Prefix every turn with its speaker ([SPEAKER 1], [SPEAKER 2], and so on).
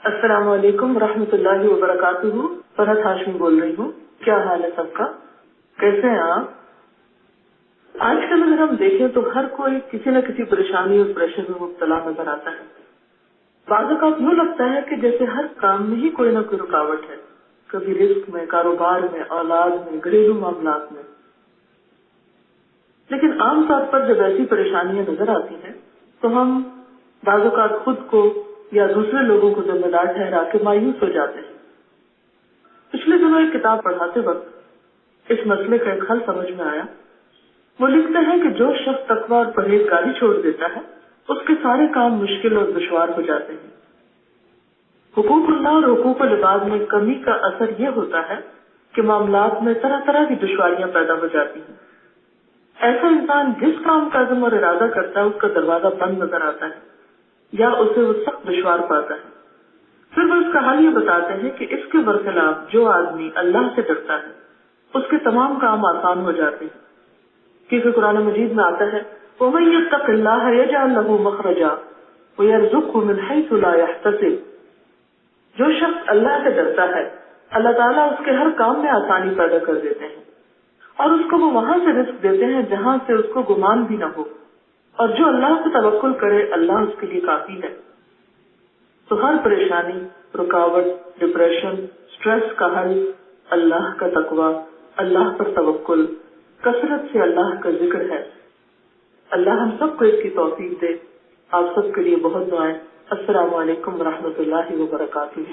[SPEAKER 1] السلام علیکم ورحمۃ اللہ وبرکاتہ. فرحت ہاشمی بول رہی ہوں. کیا حال ہے سب کا؟ کیسے ہیں آپ؟ آج کل اگر ہم دیکھیں تو ہر کوئی کسی نہ کسی پریشانی اور پریشر میں مبتلا نظر آتا ہے. بعض اوقات یوں لگتا ہے کہ جیسے ہر کام میں ہی کوئی نہ کوئی رکاوٹ ہے، کبھی رزق میں، کاروبار میں، اولاد میں، گھریلو معاملات میں. لیکن عام طور پر جب ایسی پریشانیاں نظر آتی ہیں تو ہم بعض اوقات خود کو یا دوسرے لوگوں کو ذمہ دار ٹھہرا کے مایوس ہو جاتے ہیں. پچھلے دنوں ایک کتاب پڑھاتے وقت اس مسئلے کا ایک حل سمجھ میں آیا. وہ لکھتے ہیں کہ جو شخص تقویٰ اور پرہیزگاری چھوڑ دیتا ہے اس کے سارے کام مشکل اور دشوار ہو جاتے ہیں. حقوق اللہ اور حقوق العباد میں کمی کا اثر یہ ہوتا ہے کہ معاملات میں طرح طرح کی دشواریاں پیدا ہو جاتی ہیں. ایسا انسان جس کام کا عزم اور ارادہ کرتا ہے اس کا دروازہ بند نظر آتا ہے یا اسے وہ سخت دشوار پاتا ہے. پھر وہ اس کا حل یہ بتاتے ہیں کہ اس کے برخلاف جو آدمی اللہ سے ڈرتا ہے اس کے تمام کام آسان ہو جاتے ہیں. کیونکہ قرآن مجید میں آتا ہے وَمَن يَتَّقِ اللَّهَ يَجْعَل لَّهُ مَخْرَجًا وَيَرْزُقْهُ مِنْ حَيْثُ لَا يَحْتَسِبُ. جو شخص اللہ سے ڈرتا ہے اللہ تعالیٰ اس کے ہر کام میں آسانی پیدا کر دیتے ہیں اور اس کو وہ وہاں سے رزق دیتے ہیں جہاں سے اس کو گمان بھی نہ ہو. اور جو اللہ سے توکل کرے اللہ اس کے لیے کافی ہے. تو ہر پریشانی، رکاوٹ، ڈپریشن، سٹریس کا حل اللہ کا تقویٰ، اللہ پر توکل، کثرت سے اللہ کا ذکر ہے. اللہ ہم سب کو اس کی توفیق دے. آپ سب کے لیے بہت دعائیں. السلام علیکم ورحمۃ اللہ وبرکاتہ.